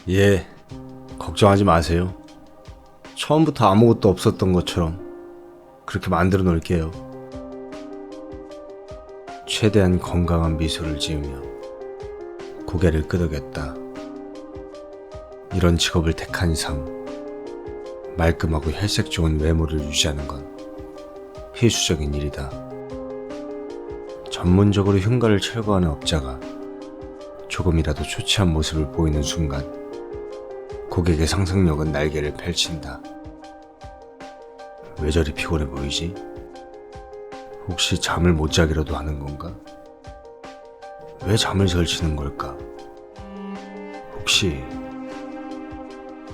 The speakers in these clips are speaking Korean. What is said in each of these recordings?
예, 걱정하지 마세요. 처음부터 아무것도 없었던 것처럼 그렇게 만들어 놓을게요. 최대한 건강한 미소를 지으며 고개를 끄덕였다. 이런 직업을 택한 이상 말끔하고 혈색 좋은 외모를 유지하는 건 필수적인 일이다. 전문적으로 흉가를 철거하는 업자가 조금이라도 초췌한 모습을 보이는 순간 고객의 상상력은 날개를 펼친다. 왜 저리 피곤해 보이지? 혹시 잠을 못 자기라도 하는 건가? 왜 잠을 설치는 걸까? 혹시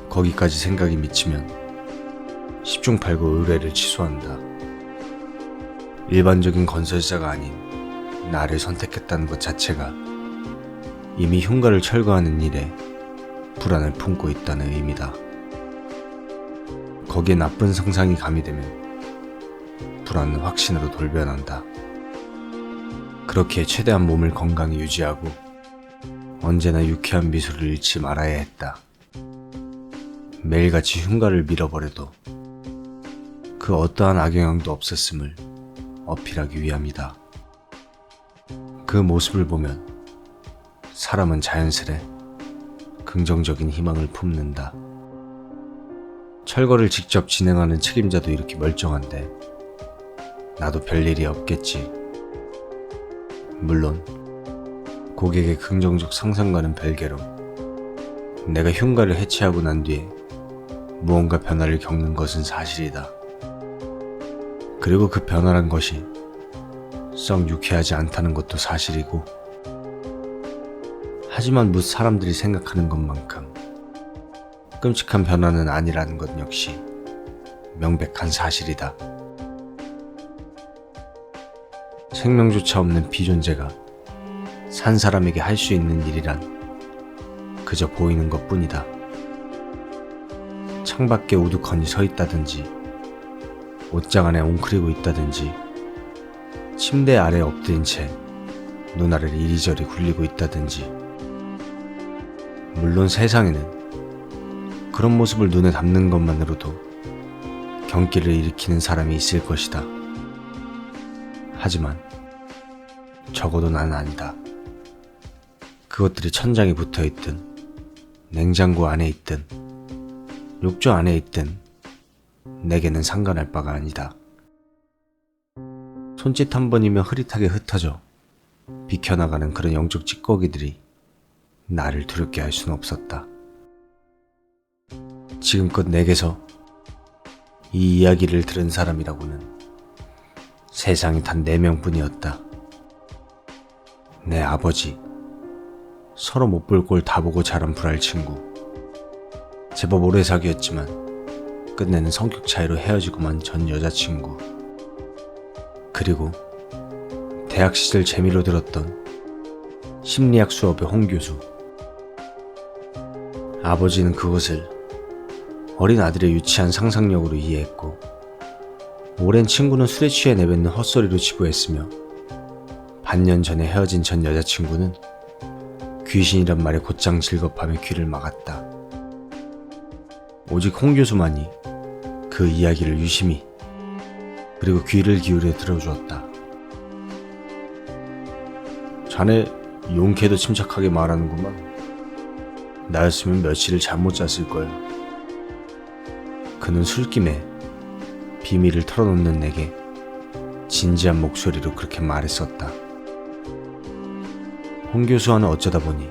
거기까지 생각이 미치면 10중 8구 의뢰를 취소한다. 일반적인 건설사가 아닌 나를 선택했다는 것 자체가 이미 흉가를 철거하는 일에 불안을 품고 있다는 의미다. 거기에 나쁜 상상이 가미되면 불안은 확신으로 돌변한다. 그렇게 최대한 몸을 건강히 유지하고 언제나 유쾌한 미소를 잃지 말아야 했다. 매일같이 흉가를 밀어버려도 그 어떠한 악영향도 없었음을 어필하기 위함이다. 그 모습을 보면 사람은 자연스레 긍정적인 희망을 품는다. 철거를 직접 진행하는 책임자도 이렇게 멀쩡한데 나도 별일이 없겠지. 물론 고객의 긍정적 상상과는 별개로 내가 흉가를 해체하고 난 뒤에 무언가 변화를 겪는 것은 사실이다. 그리고 그 변화란 것이 썩 유쾌하지 않다는 것도 사실이고, 하지만 묻 사람들이 생각하는 것만큼 끔찍한 변화는 아니라는 것 역시 명백한 사실이다. 생명조차 없는 비존재가 산 사람에게 할 수 있는 일이란 그저 보이는 것뿐이다. 창밖에 우두커니 서 있다든지, 옷장 안에 웅크리고 있다든지, 침대 아래 엎드린 채 눈알을 이리저리 굴리고 있다든지. 물론 세상에는 그런 모습을 눈에 담는 것만으로도 경기를 일으키는 사람이 있을 것이다. 하지만 적어도 난 아니다. 그것들이 천장에 붙어있든 냉장고 안에 있든 욕조 안에 있든 내게는 상관할 바가 아니다. 손짓 한 번이면 흐릿하게 흩어져 비켜나가는 그런 영적 찌꺼기들이 나를 두렵게 할 수는 없었다. 지금껏 내게서 이 이야기를 들은 사람이라고는 세상에 단 4명뿐이었다. 내 아버지, 서로 못 볼 꼴 다 보고 자란 불알 친구, 제법 오래 사귀었지만 끝내는 성격 차이로 헤어지고만 전 여자친구, 그리고 대학 시절 재미로 들었던 심리학 수업의 홍 교수. 아버지는 그것을 어린 아들의 유치한 상상력으로 이해했고, 오랜 친구는 술에 취해 내뱉는 헛소리로 지구했으며, 반년 전에 헤어진 전 여자친구는 귀신이란 말에 곧장 질겁하며 귀를 막았다. 오직 홍 교수만이 그 이야기를 유심히 그리고 귀를 기울여 들어주었다. 자네 용케도 침착하게 말하는구만. 나였으면 며칠을 잠 못 잤을 거야. 그는 술김에 비밀을 털어놓는 내게 진지한 목소리로 그렇게 말했었다. 홍 교수와는 어쩌다 보니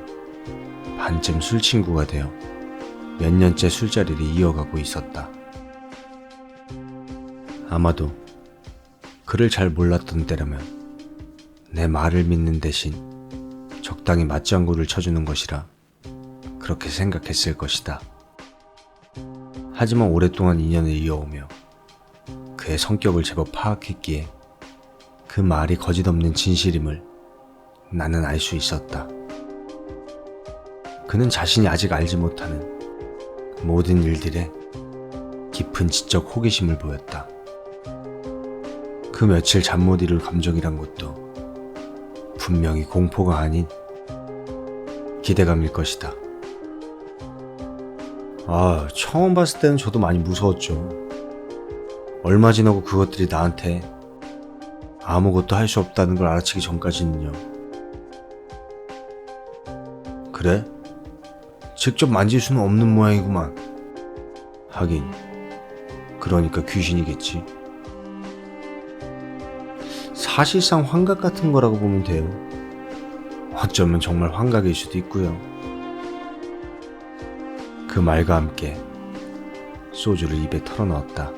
반쯤 술친구가 되어 몇 년째 술자리를 이어가고 있었다. 아마도 그를 잘 몰랐던 때라면 내 말을 믿는 대신 적당히 맞장구를 쳐주는 것이라 그렇게 생각했을 것이다. 하지만 오랫동안 인연을 이어오며 그의 성격을 제법 파악했기에 그 말이 거짓없는 진실임을 나는 알 수 있었다. 그는 자신이 아직 알지 못하는 모든 일들에 깊은 지적 호기심을 보였다. 그 며칠 잠 못 이룰 감정이란 것도 분명히 공포가 아닌 기대감일 것이다. 처음 봤을 때는 저도 많이 무서웠죠. 얼마 지나고 그것들이 나한테 아무것도 할 수 없다는 걸 알아채기 전까지는요. 그래? 직접 만질 수는 없는 모양이구만. 하긴, 그러니까 귀신이겠지. 사실상 환각 같은 거라고 보면 돼요. 어쩌면 정말 환각일 수도 있고요. 그 말과 함께 소주를 입에 털어넣었다.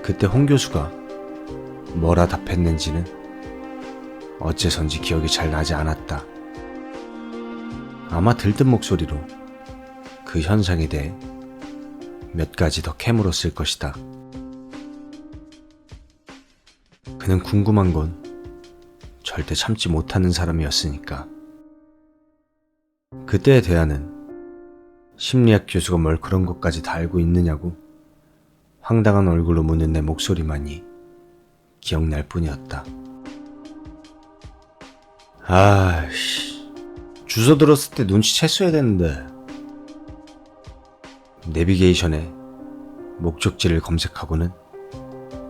그때 홍 교수가 뭐라 답했는지는 어째선지 기억이 잘 나지 않았다. 아마 들뜬 목소리로 그 현상에 대해 몇 가지 더 캐물었을 것이다. 그는 궁금한 건 절대 참지 못하는 사람이었으니까. 그때의 대화는 심리학 교수가 뭘 그런 것까지 다 알고 있느냐고 황당한 얼굴로 묻는 내 목소리만이 기억날 뿐이었다. 주소 들었을 때 눈치챘어야 되는데. 내비게이션에 목적지를 검색하고는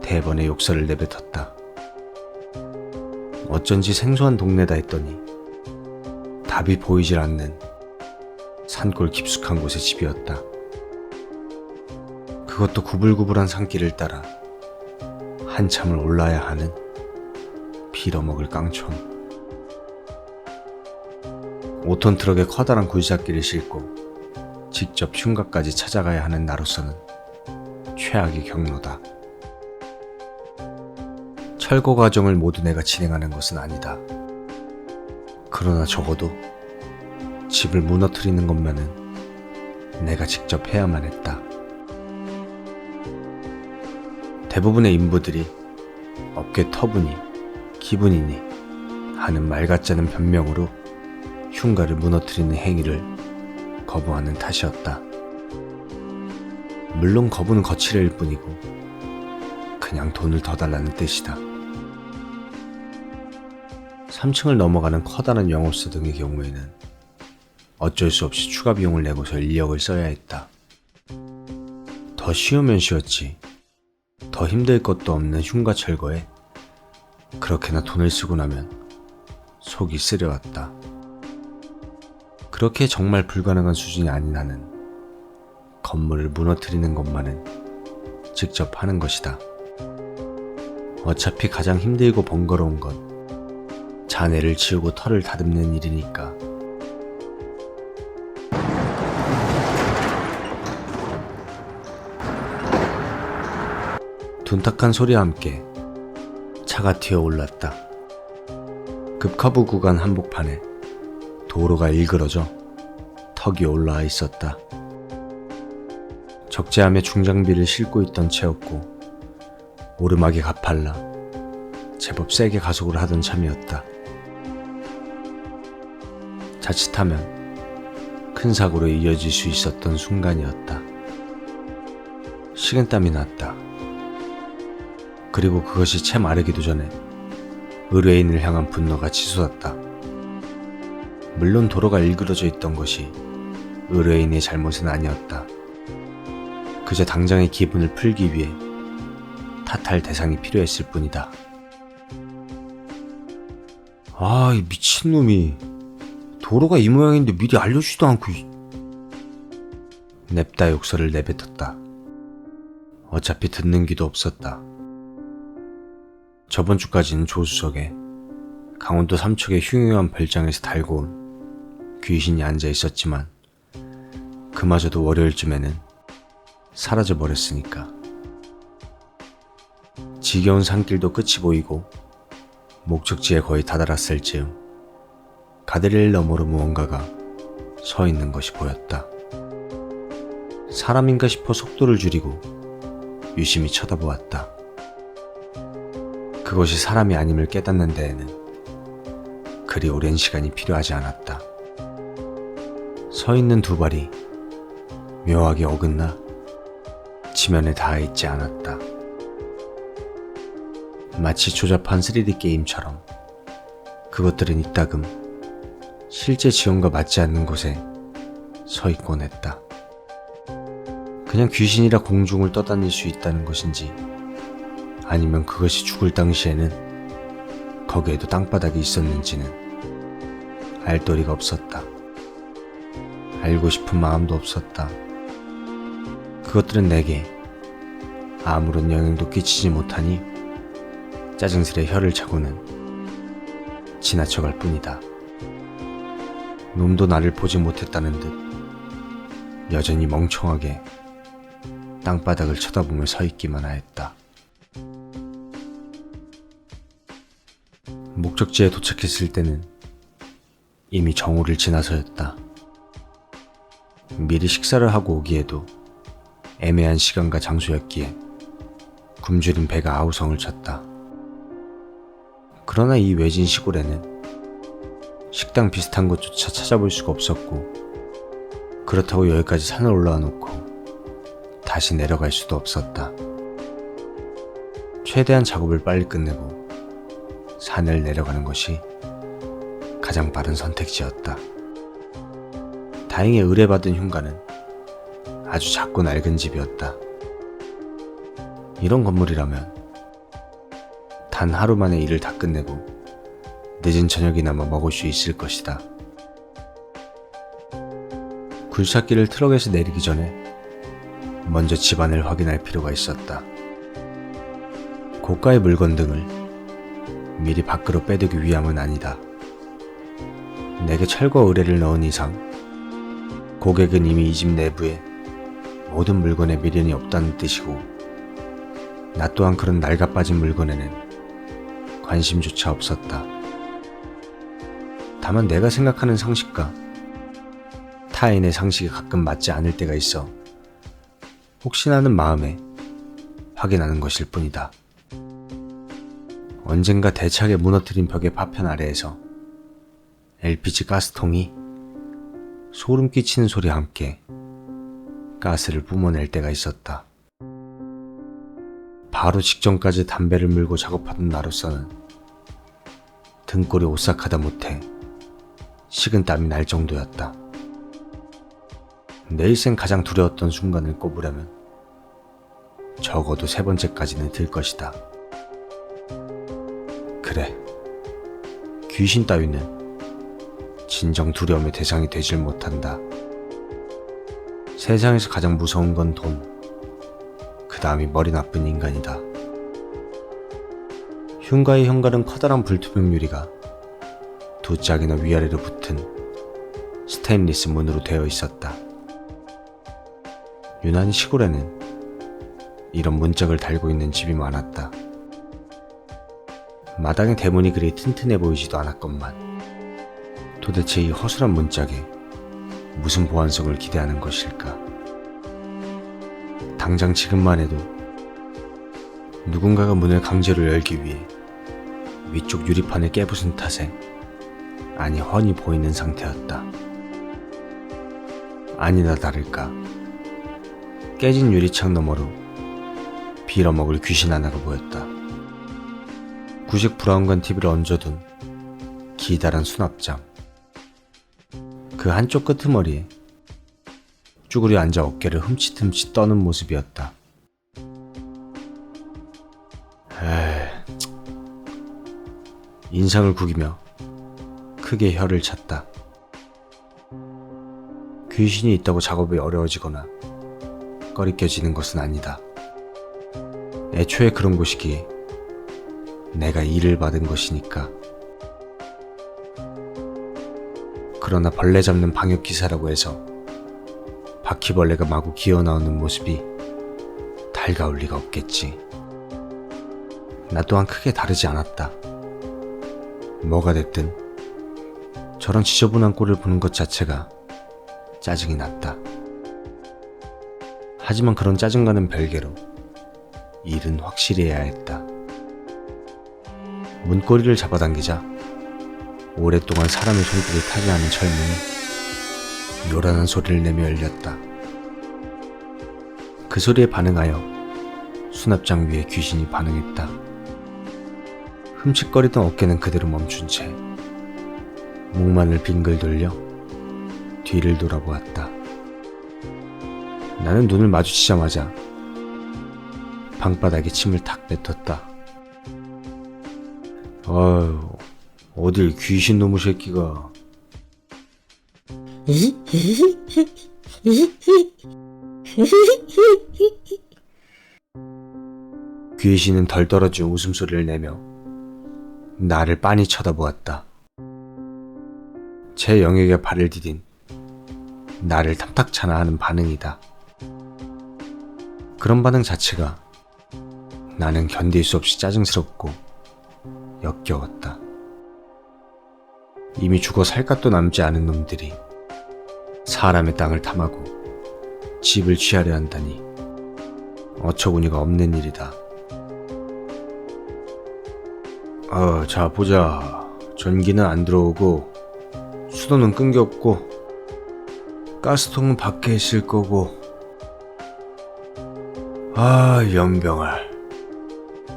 대번에 욕설을 내뱉었다. 어쩐지 생소한 동네다 했더니 답이 보이질 않는 산골 깊숙한 곳의 집이었다. 그것도 구불구불한 산길을 따라 한참을 올라야 하는 빌어먹을 깡촌. 5톤 트럭에 커다란 굴삭기를 싣고 직접 흉가까지 찾아가야 하는 나로서는 최악의 경로다. 철거 과정을 모두 내가 진행하는 것은 아니다. 그러나 적어도 집을 무너뜨리는 것만은 내가 직접 해야만 했다. 대부분의 인부들이 어깨 터부니 기분이니 하는 말 같지 않은 변명으로 흉가를 무너뜨리는 행위를 거부하는 탓이었다. 물론 거부는 거칠일 뿐이고 그냥 돈을 더 달라는 뜻이다. 3층을 넘어가는 커다란 영업소 등의 경우에는 어쩔 수 없이 추가 비용을 내고서 인력을 써야 했다. 더 쉬우면 쉬웠지. 더 힘들 것도 없는 흉가 철거에 그렇게나 돈을 쓰고 나면 속이 쓰려왔다. 그렇게 정말 불가능한 수준이 아닌 한은 건물을 무너뜨리는 것만은 직접 하는 것이다. 어차피 가장 힘들고 번거로운 건 잔해를 치우고 털을 다듬는 일이니까. 둔탁한 소리와 함께 차가 튀어올랐다. 급커브 구간 한복판에 도로가 일그러져 턱이 올라와 있었다. 적재함에 중장비를 싣고 있던 채였고 오르막이 가팔라 제법 세게 가속을 하던 참이었다. 자칫하면 큰 사고로 이어질 수 있었던 순간이었다. 식은땀이 났다. 그리고 그것이 채 마르기도 전에 의뢰인을 향한 분노가 치솟았다. 물론 도로가 일그러져 있던 것이 의뢰인의 잘못은 아니었다. 그저 당장의 기분을 풀기 위해 탓할 대상이 필요했을 뿐이다. 이 미친놈이 도로가 이 모양인데 미리 알려주지도 않고. 냅다 욕설을 내뱉었다. 어차피 듣는 귀도 없었다. 저번 주까지는 조수석에 강원도 삼척의 흉흉한 별장에서 달고 온 귀신이 앉아 있었지만 그마저도 월요일쯤에는 사라져버렸으니까. 지겨운 산길도 끝이 보이고 목적지에 거의 다다랐을 즈음 가드레일 너머로 무언가가 서 있는 것이 보였다. 사람인가 싶어 속도를 줄이고 유심히 쳐다보았다. 그것이 사람이 아님을 깨닫는 데에는 그리 오랜 시간이 필요하지 않았다. 서 있는 두 발이 묘하게 어긋나 지면에 닿아 있지 않았다. 마치 조잡한 3D 게임처럼 그것들은 이따금 실제 지형과 맞지 않는 곳에 서 있곤 했다. 그냥 귀신이라 공중을 떠다닐 수 있다는 것인지, 아니면 그것이 죽을 당시에는 거기에도 땅바닥이 있었는지는 알 도리가 없었다. 알고 싶은 마음도 없었다. 그것들은 내게 아무런 영향도 끼치지 못하니 짜증스레 혀를 차고는 지나쳐갈 뿐이다. 놈도 나를 보지 못했다는 듯 여전히 멍청하게 땅바닥을 쳐다보며 서 있기만 하였다. 목적지에 도착했을 때는 이미 정오를 지나서였다. 미리 식사를 하고 오기에도 애매한 시간과 장소였기에 굶주린 배가 아우성을 쳤다. 그러나 이 외진 시골에는 식당 비슷한 곳조차 찾아볼 수가 없었고, 그렇다고 여기까지 산을 올라와 놓고 다시 내려갈 수도 없었다. 최대한 작업을 빨리 끝내고 산을 내려가는 것이 가장 빠른 선택지였다. 다행히 의뢰받은 흉가는 아주 작고 낡은 집이었다. 이런 건물이라면 단 하루 만에 일을 다 끝내고 늦은 저녁이나마 먹을 수 있을 것이다. 굴착기를 트럭에서 내리기 전에 먼저 집안을 확인할 필요가 있었다. 고가의 물건 등을 미리 밖으로 빼두기 위함은 아니다. 내게 철거 의뢰를 넣은 이상 고객은 이미 이 집 내부에 모든 물건에 미련이 없다는 뜻이고, 나 또한 그런 낡아빠진 물건에는 관심조차 없었다. 다만 내가 생각하는 상식과 타인의 상식이 가끔 맞지 않을 때가 있어 혹시나 하는 마음에 확인하는 것일 뿐이다. 언젠가 대차게 무너뜨린 벽의 파편 아래에서 LPG 가스통이 소름 끼치는 소리와 함께 가스를 뿜어낼 때가 있었다. 바로 직전까지 담배를 물고 작업하던 나로서는 등골이 오싹하다 못해 식은땀이 날 정도였다. 내 일생 가장 두려웠던 순간을 꼽으려면 적어도 3번째까지는 들 것이다. 그래, 귀신 따위는 진정 두려움의 대상이 되질 못한다. 세상에서 가장 무서운 건 돈, 그 다음이 머리 나쁜 인간이다. 흉가의 현관은 커다란 불투명 유리가 두 짝이나 위아래로 붙은 스테인리스 문으로 되어 있었다. 유난히 시골에는 이런 문짝을 달고 있는 집이 많았다. 마당의 대문이 그리 튼튼해 보이지도 않았건만 도대체 이 허술한 문짝에 무슨 보안성을 기대하는 것일까? 당장 지금만 해도 누군가가 문을 강제로 열기 위해 위쪽 유리판을 깨부순 탓에 안이 훤히 보이는 상태였다. 아니나 다를까 깨진 유리창 너머로 빌어먹을 귀신 하나가 보였다. 구식 브라운관 TV를 얹어둔 기다란 수납장, 그 한쪽 끄트머리에 쭈그려 앉아 어깨를 흠칫흠칫 떠는 모습이었다. 인상을 구기며 크게 혀를 찼다. 귀신이 있다고 작업이 어려워지거나 꺼리껴지는 것은 아니다. 애초에 그런 곳이기에 내가 일을 받은 것이니까. 그러나 벌레 잡는 방역 기사라고 해서 바퀴벌레가 마구 기어나오는 모습이 달가울 리가 없겠지. 나 또한 크게 다르지 않았다. 뭐가 됐든 저런 지저분한 꼴을 보는 것 자체가 짜증이 났다. 하지만 그런 짜증과는 별개로 일은 확실히 해야 했다. 문고리를 잡아당기자 오랫동안 사람의 손길이 타지 않은 철문이 요란한 소리를 내며 열렸다. 그 소리에 반응하여 수납장 위에 귀신이 반응했다. 흠칫거리던 어깨는 그대로 멈춘 채 목만을 빙글 돌려 뒤를 돌아보았다. 나는 눈을 마주치자마자 방바닥에 침을 탁 뱉었다. 아유, 어딜 귀신 놈의 새끼가. 귀신은 덜 떨어진 웃음소리를 내며 나를 빤히 쳐다보았다. 제 영역에 발을 디딘 나를 탐탁찮아 하는 반응이다. 그런 반응 자체가 나는 견딜 수 없이 짜증스럽고 역겨웠다. 이미 죽어 살갗도 남지 않은 놈들이 사람의 땅을 탐하고 집을 취하려 한다니 어처구니가 없는 일이다. 자 보자. 전기는 안 들어오고 수도는 끊겼고 가스통은 밖에 있을 거고. 연병알.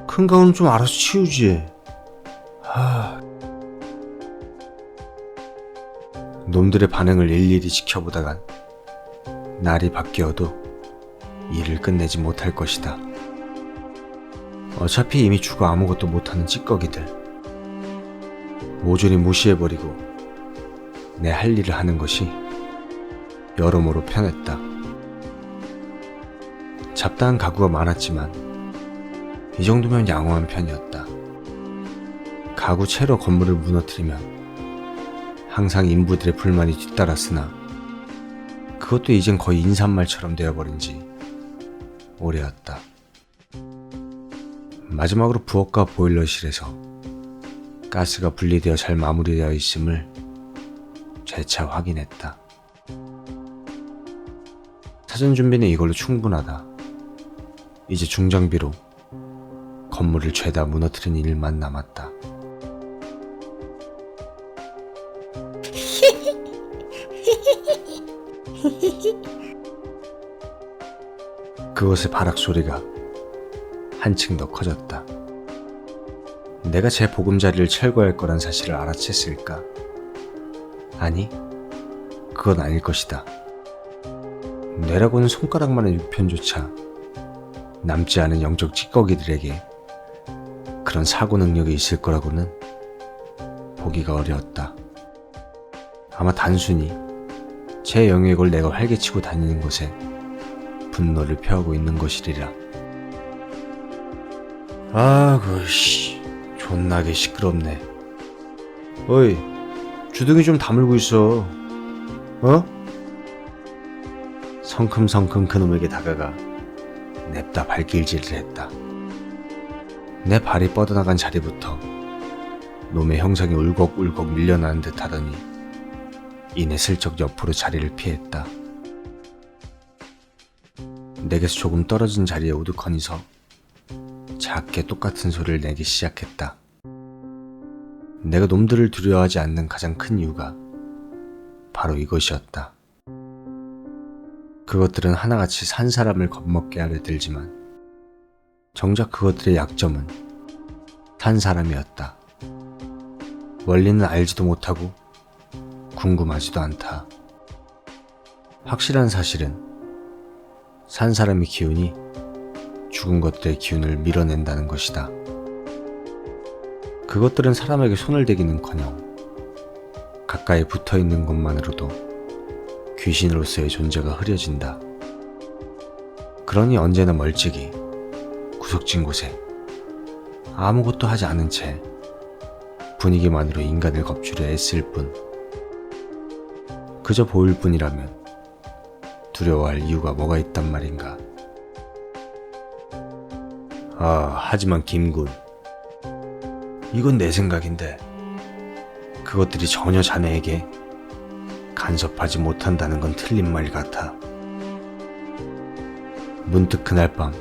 큰 가운은 좀 알아서 치우지. 놈들의 반응을 일일이 지켜보다간 날이 바뀌어도 일을 끝내지 못할 것이다. 어차피 이미 죽어 아무것도 못하는 찌꺼기들. 모조리 무시해버리고 내 할 일을 하는 것이 여러모로 편했다. 잡다한 가구가 많았지만 이 정도면 양호한 편이었다. 가구 채로 건물을 무너뜨리면 항상 인부들의 불만이 뒤따랐으나 그것도 이젠 거의 인사말처럼 되어버린 지 오래였다. 마지막으로 부엌과 보일러실에서 가스가 분리되어 잘 마무리되어 있음을 재차 확인했다. 사전 준비는 이걸로 충분하다. 이제 중장비로 건물을 죄다 무너뜨린 일만 남았다. 그것의 발악 소리가 한층 더 커졌다. 내가 제 보금자리를 철거할 거란 사실을 알아챘을까? 아니, 그건 아닐 것이다. 뇌라고는 손가락만한 유편조차 남지 않은 영적 찌꺼기들에게 그런 사고 능력이 있을 거라고는 보기가 어려웠다. 아마 단순히 제 영역을 내가 활개치고 다니는 것에 분노를 표하고 있는 것이리라. 존나게 시끄럽네. 어이, 주둥이 좀 다물고 있어. 성큼성큼 그놈에게 다가가 냅다 발길질을 했다. 내 발이 뻗어나간 자리부터 놈의 형상이 울컥울컥 밀려나는 듯 하더니 이내 슬쩍 옆으로 자리를 피했다. 내게서 조금 떨어진 자리에 우두커니 서 작게 똑같은 소리를 내기 시작했다. 내가 놈들을 두려워하지 않는 가장 큰 이유가 바로 이것이었다. 그것들은 하나같이 산 사람을 겁먹게 하려 들지만 정작 그것들의 약점은 산 사람이었다. 원리는 알지도 못하고 궁금하지도 않다. 확실한 사실은 산 사람의 기운이 죽은 것들의 기운을 밀어낸다는 것이다. 그것들은 사람에게 손을 대기는커녕 가까이 붙어있는 것만으로도 귀신으로서의 존재가 흐려진다. 그러니 언제나 멀찍이 구석진 곳에 아무것도 하지 않은 채 분위기만으로 인간을 겁주려 애쓸 뿐, 그저 보일 뿐이라면 두려워할 이유가 뭐가 있단 말인가. 하지만 김군, 이건 내 생각인데 그것들이 전혀 자네에게 간섭하지 못한다는 건 틀린 말 같아. 문득 그날 밤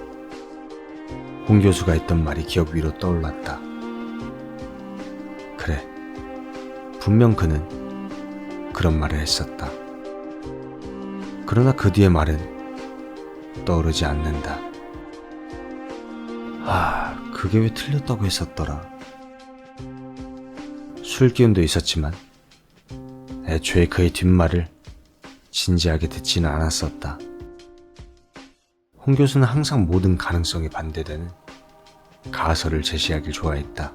홍 교수가 했던 말이 기억 위로 떠올랐다. 그래, 분명 그는 그런 말을 했었다. 그러나 그 뒤의 말은 떠오르지 않는다. 그게 왜 틀렸다고 했었더라. 술 기운도 있었지만 애초에 그의 뒷말을 진지하게 듣지는 않았었다. 홍 교수는 항상 모든 가능성에 반대되는 가설을 제시하길 좋아했다.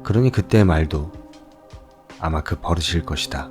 그러니 그때의 말도 아마 그 버릇일 것이다.